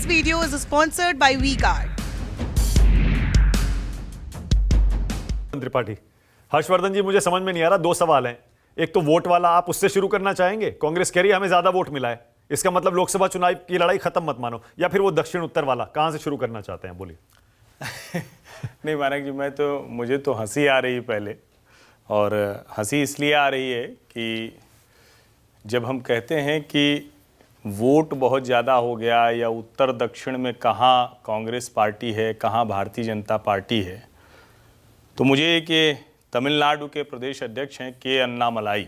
This video is sponsored by WeGuard. Tripathi, Harshvardhan जी, मुझे समझ में नहीं आ रहा, दो सवाल हैं। एक तो वोट वाला, आप उससे शुरू करना चाहेंगे? कांग्रेस कह रही है हमें ज्यादा वोट मिला है, इसका मतलब लोकसभा चुनाव की लड़ाई खत्म मत मानो। या फिर वो दक्षिण उत्तर वाला, कहां से शुरू करना चाहते हैं, बोलिए। नहीं मानक जी, मुझे तो हंसी आ रही है पहले, और हंसी इसलिए आ रही है कि जब हम कहते हैं कि वोट बहुत ज़्यादा हो गया, या उत्तर दक्षिण में कहाँ कांग्रेस पार्टी है, कहाँ भारतीय जनता पार्टी है, तो मुझे कि तमिलनाडु के प्रदेश अध्यक्ष हैं के अन्नामलाई,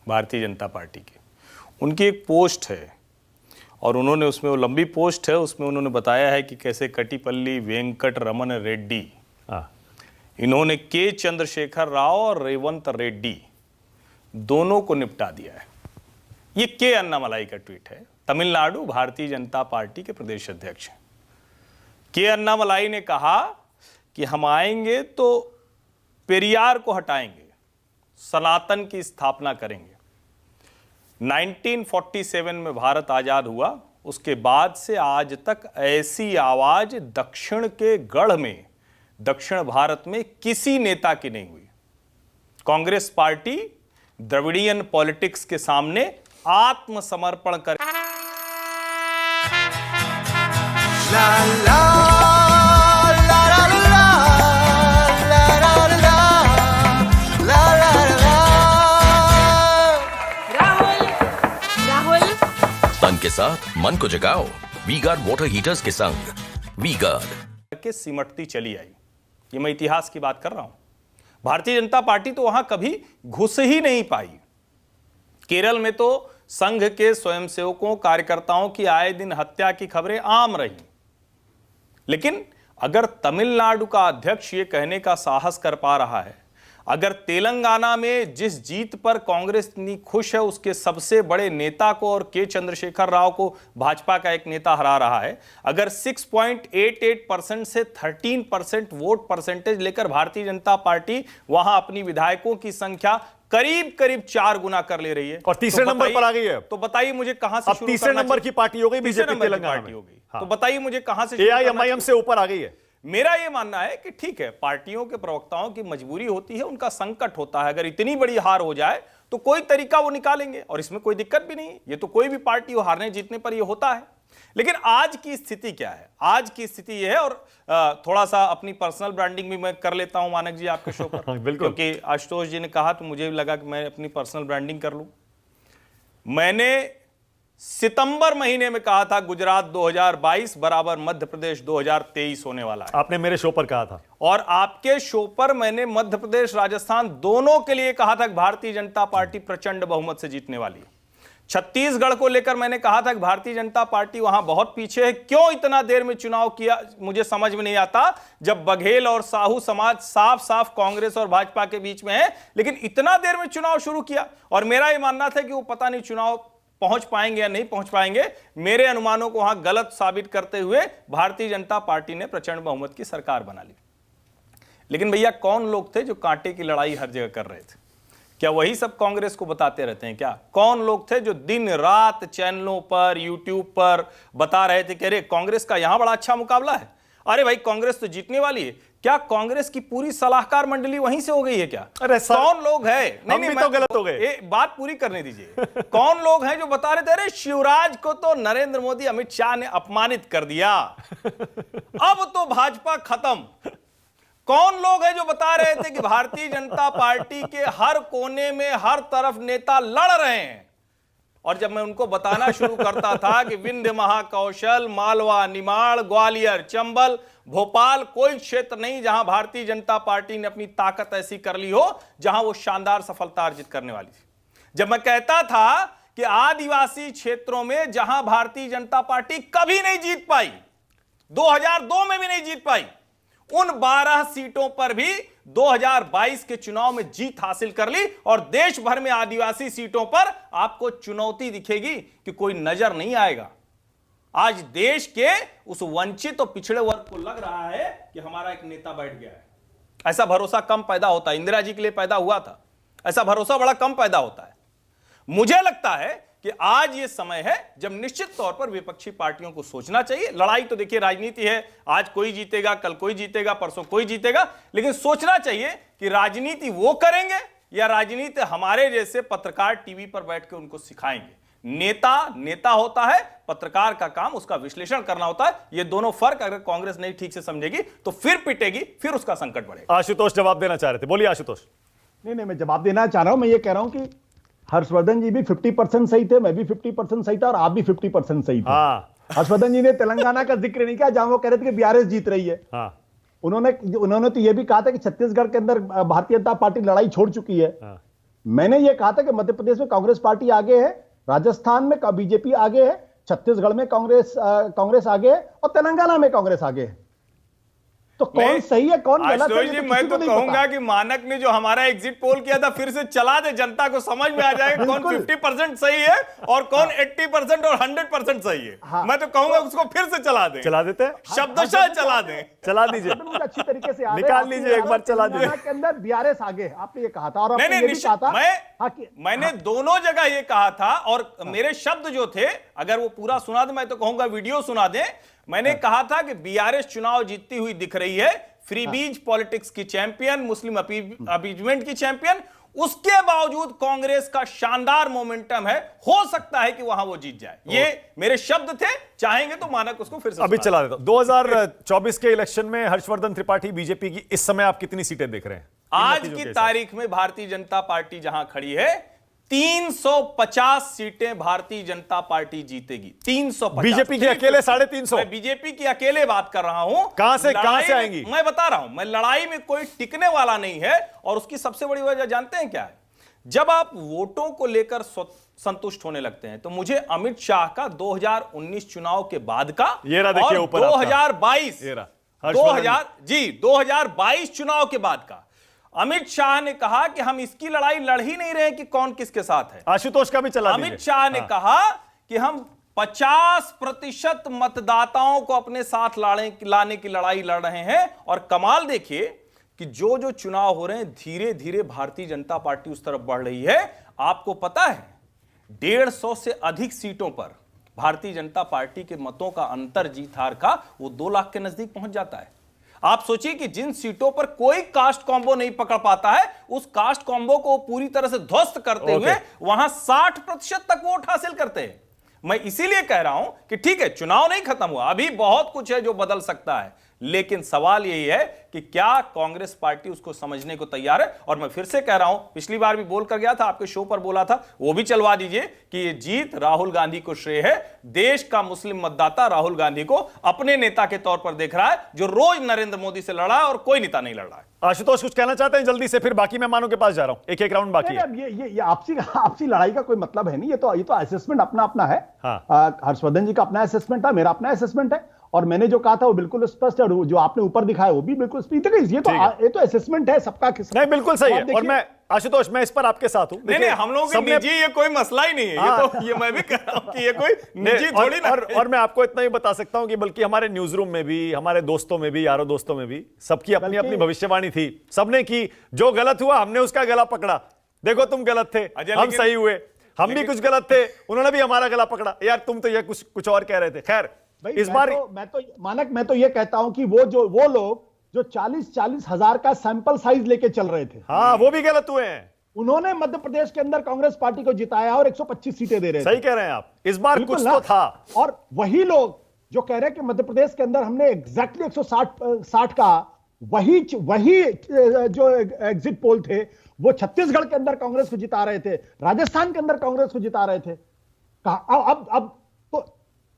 भारतीय जनता पार्टी के, उनकी एक पोस्ट है, और उन्होंने उसमें, वो लंबी पोस्ट है, उसमें उन्होंने बताया है कि कैसे कटिपल्ली वेंकट रमन रेड्डी, इन्होंने के चंद्रशेखर राव और रेवंत रेड्डी दोनों को निपटा दिया है। ये के अन्नामलाई का ट्वीट है, तमिलनाडु भारतीय जनता पार्टी के प्रदेश अध्यक्ष हैं। के अन्नामलाई ने कहा कि हम आएंगे तो पेरियार को हटाएंगे, सनातन की स्थापना करेंगे। 1947 में भारत आजाद हुआ, उसके बाद से आज तक ऐसी आवाज दक्षिण के गढ़ में, दक्षिण भारत में किसी नेता की नहीं हुई। कांग्रेस पार्टी द्रविडियन पॉलिटिक्स के सामने आत्मसमर्पण कर तन के साथ मन को जगाओ वीगार्ड वाटर हीटर्स के संग। वीगार्ड के सिमटती चली आई। ये मैं इतिहास की बात कर रहा हूं। भारतीय जनता पार्टी तो वहां कभी घुस ही नहीं पाई। केरल में तो संघ के स्वयंसेवकों, कार्यकर्ताओं की आए दिन हत्या की खबरें आम रही। लेकिन अगर तमिलनाडु का अध्यक्ष ये कहने का साहस कर पा रहा है, अगर तेलंगाना में जिस जीत पर कांग्रेस इतनी खुश है, उसके सबसे बड़े नेता को और के चंद्रशेखर राव को भाजपा का एक नेता हरा रहा है, अगर 6.88% से 13% वोट परसेंटेज लेकर भारतीय जनता पार्टी वहां अपनी विधायकों की संख्या करीब 4 गुना कर ले रही है, और तीसरे नंबर पर आ गई है, तो बताइए मुझे कहां से अब तीसरे नंबर की पार्टी हो गई बीजेपी तेलंगाना में। हो गई। तो बताइए मुझे कहां से एआईएमआईएम से ऊपर आ गई है। मेरा यह मानना है कि ठीक है, पार्टियों के प्रवक्ताओं की मजबूरी होती है, उनका संकट होता है। अगर इतनी बड़ी हार हो जाए तो कोई तरीका वो निकालेंगे, और इसमें कोई दिक्कत भी नहीं। ये तो कोई भी पार्टी हो, हारने जीतने पर ये होता है। लेकिन आज की स्थिति क्या है? आज की स्थिति यह है, और थोड़ा सा अपनी पर्सनल ब्रांडिंग भी मैं कर लेता हूं मानक जी आपके शो पर। क्योंकि आशुतोष जी ने कहा तो मुझे भी लगा कि मैं अपनी पर्सनल ब्रांडिंग कर लूं। मैंने सितंबर महीने में कहा था गुजरात 2022 बराबर मध्य प्रदेश 2023 होने वाला है। आपने मेरे शो पर कहा था, और आपके शो पर मैंने मध्य प्रदेश राजस्थान दोनों के लिए कहा था कि भारतीय जनता पार्टी प्रचंड बहुमत से जीतने वाली है। छत्तीसगढ़ को लेकर मैंने कहा था कि भारतीय जनता पार्टी वहां बहुत पीछे है। क्यों इतना देर में चुनाव किया, मुझे समझ में नहीं आता, जब बघेल और साहू समाज साफ साफ कांग्रेस और भाजपा के बीच में है, लेकिन इतना देर में चुनाव शुरू किया। और मेरा यह मानना था कि वो पता नहीं चुनाव पहुंच पाएंगे या नहीं पहुंच पाएंगे। मेरे अनुमानों को वहां गलत साबित करते हुए भारतीय जनता पार्टी ने प्रचंड बहुमत की सरकार बना ली। लेकिन भैया, कौन लोग थे जो कांटे की लड़ाई हर जगह कर रहे थे? क्या वही सब कांग्रेस को बताते रहते हैं क्या? कौन लोग थे जो दिन रात चैनलों पर, यूट्यूब पर बता रहे थे कि अरे कांग्रेस का यहां बड़ा अच्छा मुकाबला है, अरे भाई कांग्रेस तो जीतने वाली है? क्या कांग्रेस की पूरी सलाहकार मंडली वहीं से हो गई है क्या? अरे कौन लोग हैं? नहीं, तो गलत हो गए। बात पूरी करने दीजिए। कौन लोग हैं जो बता रहे थे अरे शिवराज को तो नरेंद्र मोदी, अमित शाह ने अपमानित कर दिया, अब तो भाजपा खत्म? कौन लोग हैं जो बता रहे थे कि भारतीय जनता पार्टी के हर कोने में, हर तरफ नेता लड़ रहे हैं? और जब मैं उनको बताना शुरू करता था कि विंध्य महाकौशल, मालवा, निमाड़, ग्वालियर, चंबल, भोपाल, कोई क्षेत्र नहीं जहां भारतीय जनता पार्टी ने अपनी ताकत ऐसी कर ली हो जहां वो शानदार सफलता अर्जित करने वाली थी। जब मैं कहता था कि आदिवासी क्षेत्रों में जहां भारतीय जनता पार्टी कभी नहीं जीत पाई, 2002 में भी नहीं जीत पाई, उन 12 सीटों पर भी 2022 के चुनाव में जीत हासिल कर ली। और देश भर में आदिवासी सीटों पर आपको चुनौती दिखेगी कि कोई नजर नहीं आएगा। आज देश के उस वंचित और पिछड़े वर्ग को लग रहा है कि हमारा एक नेता बैठ गया है। ऐसा भरोसा कम पैदा होता है। इंदिरा जी के लिए पैदा हुआ था, ऐसा भरोसा बड़ा कम पैदा होता है। मुझे लगता है कि आज ये समय है जब निश्चित तौर पर विपक्षी पार्टियों को सोचना चाहिए। लड़ाई तो देखिए राजनीति है, आज कोई जीतेगा, कल कोई जीतेगा, परसों कोई जीतेगा, लेकिन सोचना चाहिए कि राजनीति वो करेंगे या राजनीति हमारे जैसे पत्रकार टीवी पर बैठ के उनको सिखाएंगे। नेता होता है, पत्रकार का काम उसका विश्लेषण करना होता है। ये दोनों फर्क अगर कांग्रेस नहीं ठीक से समझेगी तो फिर पिटेगी, फिर उसका संकट बढ़ेगा। आशुतोष जवाब देना चाह रहे थे, बोलिए आशुतोष। नहीं, मैं जवाब देना चाह रहा हूं। मैं ये कह रहा हूं कि हर्षवर्धन जी भी 50% सही थे, मैं भी 50% सही था और आप भी 50% सही थे। हर्षवर्धन जी ने तेलंगाना का जिक्र नहीं किया जहां वो कह रहे थे कि बीआरएस जीत रही है। उन्होंने तो ये भी कहा था कि छत्तीसगढ़ के अंदर भारतीय जनता पार्टी लड़ाई छोड़ चुकी है। मैंने ये कहा था कि मध्य प्रदेश में कांग्रेस पार्टी आगे है, राजस्थान में बीजेपी आगे है, छत्तीसगढ़ में कांग्रेस आगे है और तेलंगाना में कांग्रेस आगे है। तो कौन सही है कौन गलत है? जी, मैं तो कहूंगा कि मानक ने जो हमारा एग्जिट पोल किया था फिर से चला दे, जनता को समझ में आ जाएगा कौन 50% सही है और कौन 80% और 100% सही है। मैं तो कहूंगा उसको फिर से चला देते हैं, शब्दशः चला दीजिए, अच्छी तरीके से निकाल लीजिए एक बार, चला दीजिए। के अंदर बीआरएस आगे आपने ये कहा था और मैंने दोनों जगह ये कहा था और मेरे शब्द जो थे अगर वो पूरा सुना दे, मैं तो कहूंगा वीडियो सुना दें। मैंने कहा था कि बीआरएस चुनाव जीतती हुई दिख रही है, फ्रीबीज पॉलिटिक्स की चैंपियन, मुस्लिम अपीजमेंट की चैंपियन, उसके बावजूद कांग्रेस का शानदार मोमेंटम है, हो सकता है कि वहां वो जीत जाए। ये मेरे शब्द थे, चाहेंगे तो मानक उसको फिर से अभी चला देता हूं। 2024 के इलेक्शन में हर्षवर्धन त्रिपाठी बीजेपी की इस समय आप कितनी सीटें देख रहे हैं? आज की तारीख में भारतीय जनता पार्टी जहां खड़ी है 350 सीटें भारतीय जनता पार्टी जीतेगी। 350। बीजेपी की अकेले 350। मैं बीजेपी की अकेले बात कर रहा हूं। कहां से आएंगी? मैं बता रहा हूं, मैं लड़ाई में कोई टिकने वाला नहीं है और उसकी सबसे बड़ी वजह जानते हैं क्या है? जब आप वोटों को लेकर संतुष्ट होने लगते हैं तो मुझे अमित शाह का 2019 चुनाव के बाद का ये देखिए ऊपर 2022 चुनाव के बाद का अमित शाह ने कहा कि हम इसकी लड़ाई लड़ ही नहीं रहे कि कौन किसके साथ है। आशुतोष का भी चला अमित शाह ने कहा कि हम 50% मतदाताओं को अपने साथ लाने की लड़ाई लड़ रहे हैं और कमाल देखिए कि जो चुनाव हो रहे हैं धीरे धीरे भारतीय जनता पार्टी उस तरफ बढ़ रही है। आपको पता है 150 से अधिक सीटों पर भारतीय जनता पार्टी के मतों का अंतर जीत हार का वो 2 लाख के नजदीक पहुंच जाता है। आप सोचिए कि जिन सीटों पर कोई कास्ट कॉम्बो नहीं पकड़ पाता है उस कास्ट कॉम्बो को पूरी तरह से ध्वस्त करते हुए वहां 60% तक वोट हासिल करते हैं। मैं इसीलिए कह रहा हूं कि ठीक है चुनाव नहीं खत्म हुआ, अभी बहुत कुछ है जो बदल सकता है, लेकिन सवाल यही है कि क्या कांग्रेस पार्टी उसको समझने को तैयार है। और मैं फिर से कह रहा हूं, पिछली बार भी बोल कर गया था, आपके शो पर बोला था, वो भी चलवा दीजिए कि ये जीत राहुल गांधी को श्रेय है। देश का मुस्लिम मतदाता राहुल गांधी को अपने नेता के तौर पर देख रहा है जो रोज नरेंद्र मोदी से लड़ा है और कोई नेता नहीं लड़ रहा है। आशुतोष कुछ कहना चाहते हैं जल्दी से, फिर बाकी मेहमानों के पास जा रहा हूं, एक राउंड बाकी है। ये आपसी लड़ाई का कोई मतलब है नहीं, ये तो असेसमेंट अपना है। हर्षवर्धन जी का अपना असेसमेंट था, मेरा अपना असेसमेंट है और मैंने जो कहा था वो बिल्कुल स्पष्ट है और जो आपने ऊपर दिखाया वो भी बिल्कुल स्पष्ट है। ये तो असेसमेंट है सबका। नहीं बिल्कुल सही है और मैं आशुतोष मैं इस पर आपके साथ हूं। नहीं हम लोगों के निजी ये कोई मसला ही नहीं है। ये मैं भी कह रहा हूं कि ये कोई निजी थोड़ी ना। और मैं आपको इतना ही बता सकता हूं कि बल्कि हमारे न्यूज रूम में भी, हमारे दोस्तों में भी, यारों दोस्तों में भी सबकी अपनी अपनी भविष्यवाणी थी। सबने की जो गलत हुआ हमने उसका गला पकड़ा, देखो तुम गलत थे हम सही हुए, हम भी कुछ गलत थे उन्होंने भी हमारा गला पकड़ा, यार तुम तो ये कुछ और कह रहे थे। खैर इस बार मैं तो ये कहता हूं कि वो लोग जो 40 हजार का सैंपल साइज लेके चल रहे थे, हाँ वो भी गलत हुए हैं। उन्होंने मध्य प्रदेश के अंदर कांग्रेस पार्टी को जिताया और 125 सीटें दे रहे थे। सही कह रहे हैं आप, इस बार कुछ तो था। और वही लोग जो कह रहे हैं कि मध्य प्रदेश के अंदर हमने एग्जैक्टली 160 का वही जो एग्जिट पोल थे वो छत्तीसगढ़ के अंदर कांग्रेस को जिता रहे थे, राजस्थान के अंदर कांग्रेस को जिता रहे थे।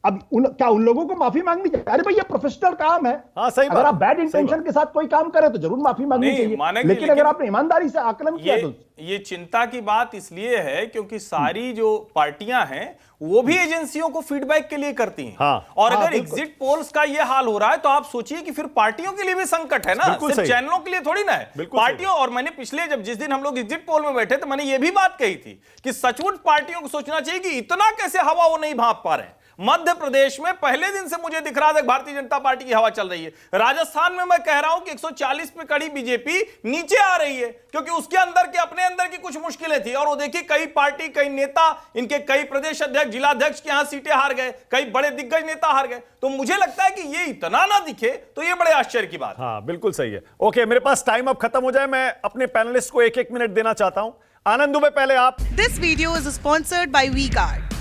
अब क्या उन लोगों को माफी मांगनी चाहिए? अरे भाई ये प्रोफेशनल काम है। हाँ, सही अगर आप बैड इंटेंशन के साथ कोई काम करे तो जरूर माफी मांगनी चाहिए, लेकिन अगर आपने ईमानदारी से आकलन किया तो ये चिंता की बात इसलिए है क्योंकि सारी जो पार्टियां हैं वो भी एजेंसियों को फीडबैक के लिए करती हैं। और अगर एग्जिट पोल्स का ये हाल हो रहा है तो आप सोचिए कि फिर पार्टियों के लिए भी संकट है ना, सिर्फ चैनलों के लिए थोड़ी ना है, पार्टियों। और मैंने पिछले जिस दिन हम लोग एग्जिट पोल में बैठे तो मैंने ये भी बात कही थी कि सचमुच पार्टियों को सोचना चाहिए कि इतना कैसे हवा वो नहीं भांप पा रहे हैं। मध्य प्रदेश में पहले दिन से मुझे दिख रहा था भारतीय जनता पार्टी की हवा चल रही है। राजस्थान में मैं कह रहा हूं कि 140 पे खड़ी बीजेपी नीचे आ रही है, क्योंकि उसके अंदर के अपने अंदर की कुछ मुश्किलें थी। और वो देखिए कई पार्टी, कई नेता, इनके कई प्रदेश अध्यक्ष, जिलाध्यक्ष के यहां सीटें हार गए, कई बड़े दिग्गज नेता हार गए। तो मुझे लगता है कि ये इतना ना दिखे तो ये बड़े आश्चर्य की बात है। हाँ बिल्कुल सही है। ओके, मेरे पास टाइम अब खत्म हो जाए, मैं अपने पैनलिस्ट को एक मिनट देना चाहता हूं। आनंद दुबे पहले आप। This video is sponsored by WeGuard.